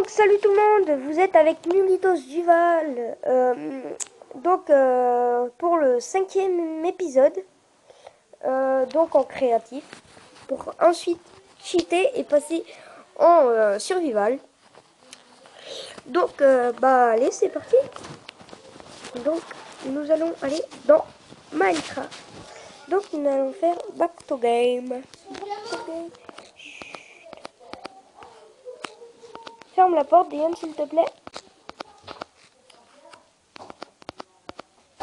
Donc salut tout le monde, vous êtes avec Nulitos Duval, pour le 5e épisode, donc en créatif, pour ensuite cheater et passer en survival. Donc allez, c'est parti. Donc nous allons aller dans Minecraft. Donc nous allons faire back to game. Ferme la porte, Diane, s'il te plaît.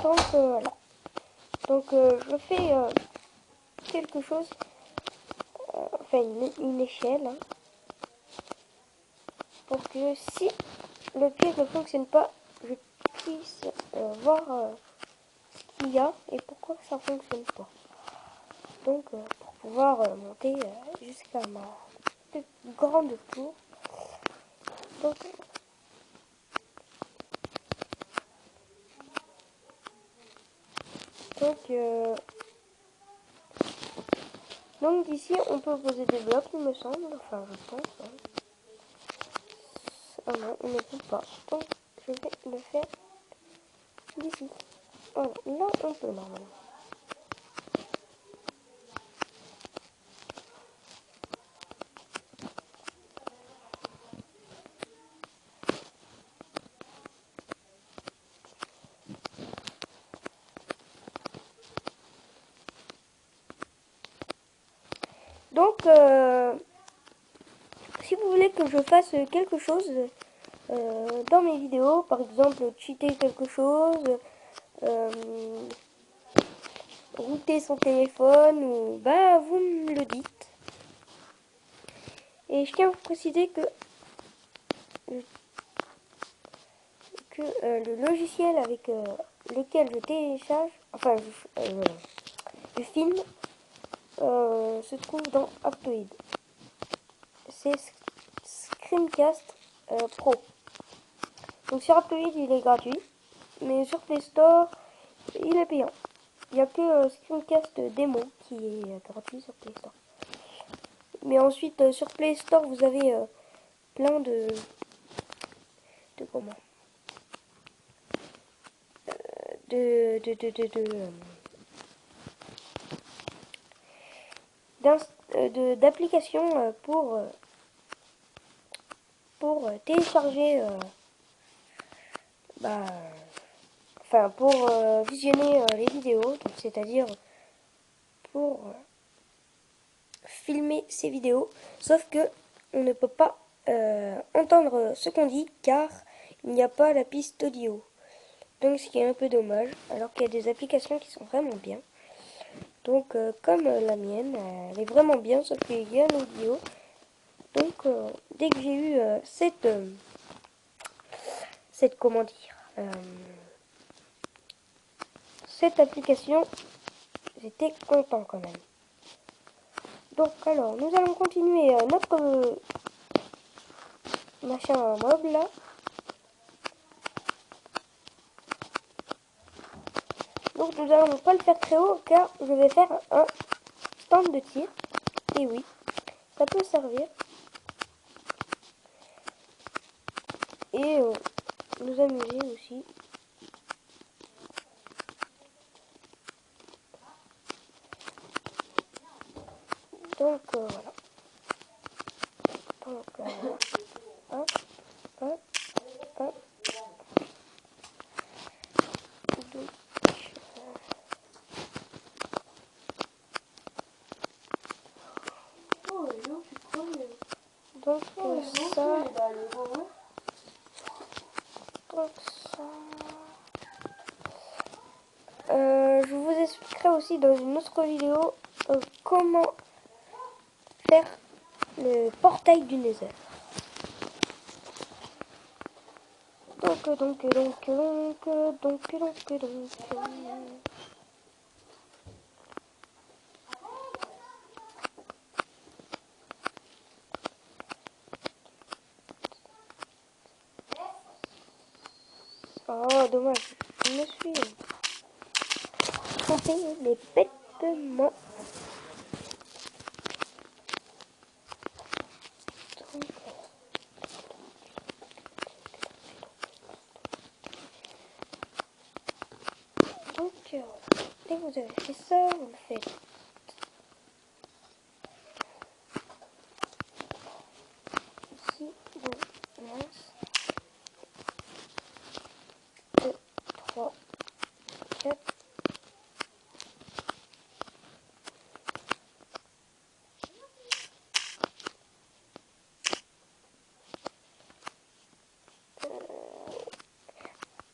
Donc voilà. Donc je fais quelque chose, enfin une échelle, hein, pour que si le piège ne fonctionne pas, je puisse voir ce qu'il y a et pourquoi ça fonctionne pas. Donc pour pouvoir monter jusqu'à ma plus grande tour. Donc d'ici on peut poser des blocs, il me semble, enfin je pense. Hein. Ah non, on ne peut pas. Donc je vais le faire d'ici. Voilà, là on peut normalement. Donc, si vous voulez que je fasse quelque chose dans mes vidéos, par exemple cheater quelque chose, router son téléphone, ou vous me le dites. Et je tiens à vous préciser que le logiciel avec lequel je télécharge, enfin je filme, se trouve dans Aptoide. C'est Screencast Pro. Donc sur Aptoide il est gratuit, mais sur Play Store il est payant. Il n'y a que Screencast Demo qui est gratuit sur Play Store. Mais ensuite sur Play Store vous avez plein de comment d'applications pour télécharger pour visionner les vidéos, c'est-à-dire pour filmer ces vidéos, sauf que on ne peut pas entendre ce qu'on dit car il n'y a pas la piste audio. Donc ce qui est un peu dommage, alors qu'il y a des applications qui sont vraiment bien. Donc comme la mienne, elle est vraiment bien, sauf qu'il y a l'audio. Donc dès que j'ai eu cette comment dire, cette application, j'étais content quand même. Donc alors, nous allons continuer notre machin mob là. Donc nous allons pas le faire très haut car je vais faire un stand de tir. Et oui, ça peut servir. Et nous amuser aussi. Donc voilà. Donc hop, hop, hop. Donc ça. Je vous expliquerai aussi dans une autre vidéo comment faire le portail du Nether. Donc. Oh, dommage, je me suis trompé, mais bêtement. dès que vous avez fait ça, vous le faites. Ici, 2, 2, 3, 4.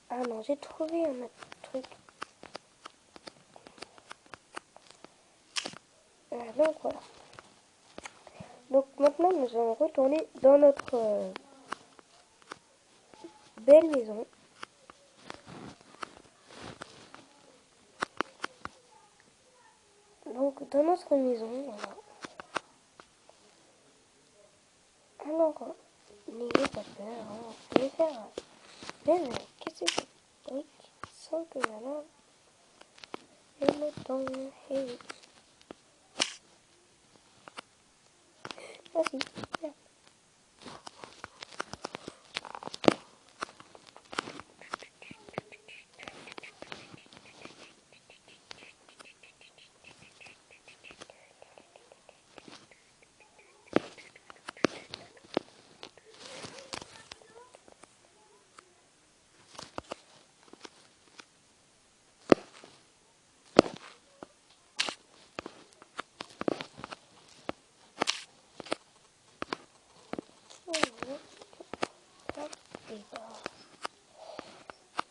Ah non, j'ai trouvé un autre truc. Donc voilà. Donc maintenant nous allons retourner dans notre belle maison. Donc dans notre maison, voilà. Alors, n'ayez pas peur, hein. Je vais faire même casser cette brique sans que la lave et le temps. Et oui. Ah si, merde.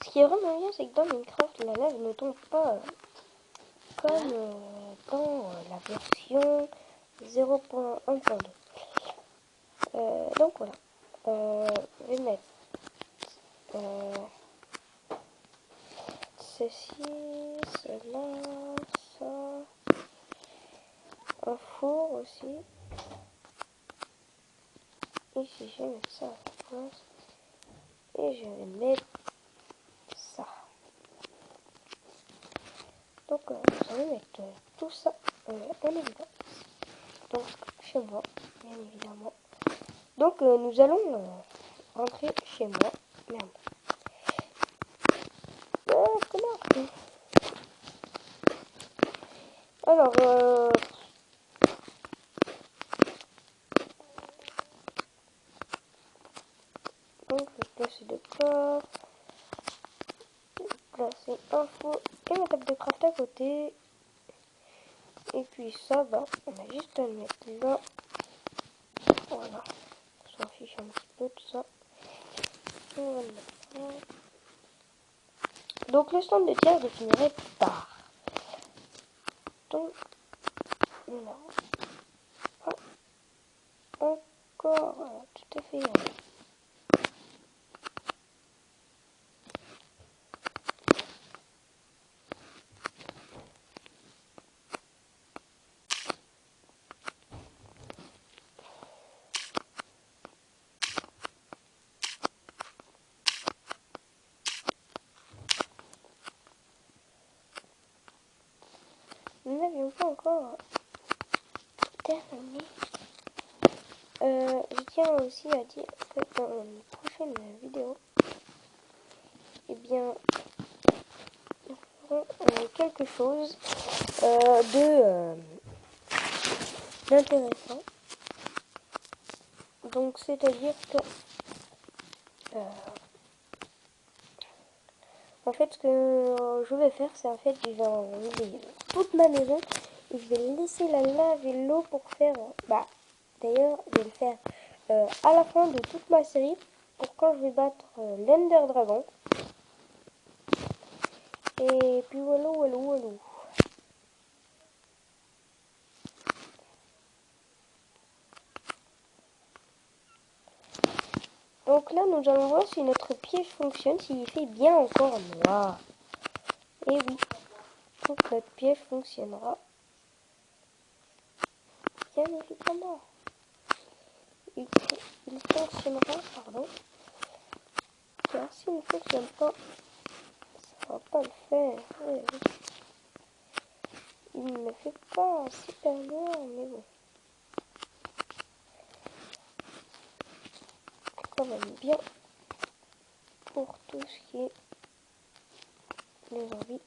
Ce qui est vraiment bien, c'est que dans Minecraft, la lave ne tombe pas comme dans la version 0.1.2. Donc voilà. Je vais mettre ceci, cela, ça, un four aussi. Ici, je vais mettre ça à la place. Et je vais mettre ça. Donc, je vais mettre tout ça en évidence. Donc, chez moi, bien évidemment. Donc, nous allons rentrer chez moi. Merde. Comment? Alors, donc, je vais placer le corps. Placer info et ma table de craft à côté. Et puis ça, bah, on a juste à le mettre là. Voilà. On s'en fiche un petit peu tout ça. On va le mettre là. Donc le stand de tir, je finirai plus tard. Donc, non. Ah, encore, voilà, tout à fait. Nous n'avions pas encore terminé. Je tiens aussi à dire que dans une prochaine vidéo, eh bien, nous ferons quelque chose d'intéressant. Donc, c'est-à-dire que en fait, ce que je vais faire, c'est en fait, je vais enlever toute ma maison et je vais laisser la lave et l'eau pour faire. Bah, d'ailleurs, je vais le faire à la fin de toute ma série pour quand je vais battre l'Ender Dragon. Et puis voilà, voilà, voilà. Donc là, nous allons voir si notre piège fonctionne, s'il fait bien encore noir. Et oui, donc notre piège fonctionnera bien évidemment. Il fonctionnera, pardon. Car s'il ne fonctionne pas, ça va pas le faire. Oui, oui. Il ne fait pas super noir, mais bon. Quand même bien pour tout ce qui est les envies.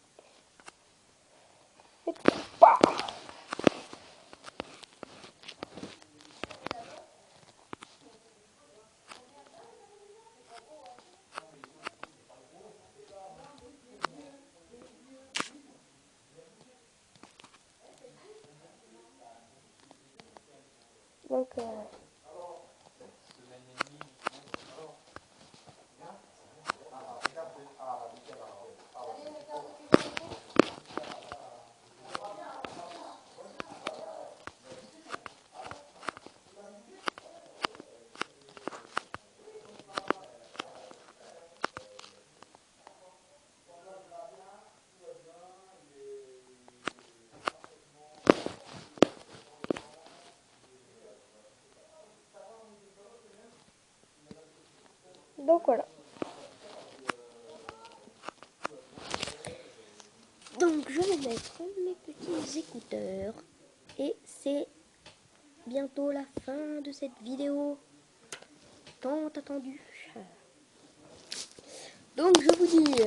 Donc, voilà. Donc je vais mettre mes petits écouteurs et c'est bientôt la fin de cette vidéo tant attendue. Donc je vous dis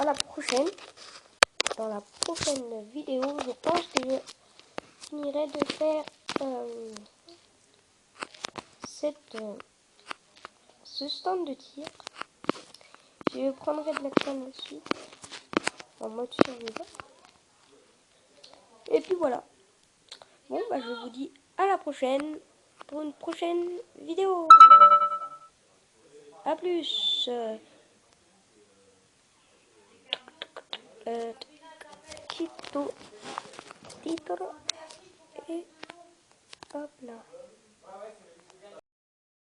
à la prochaine. Dans la prochaine vidéo, je pense que je finirai de faire ce stand de tir. Je prendrai de l'action dessus en mode survivant. Et puis voilà. Bon, bah, je vous dis à la prochaine pour une prochaine vidéo. A plus. Quito, título et hop là.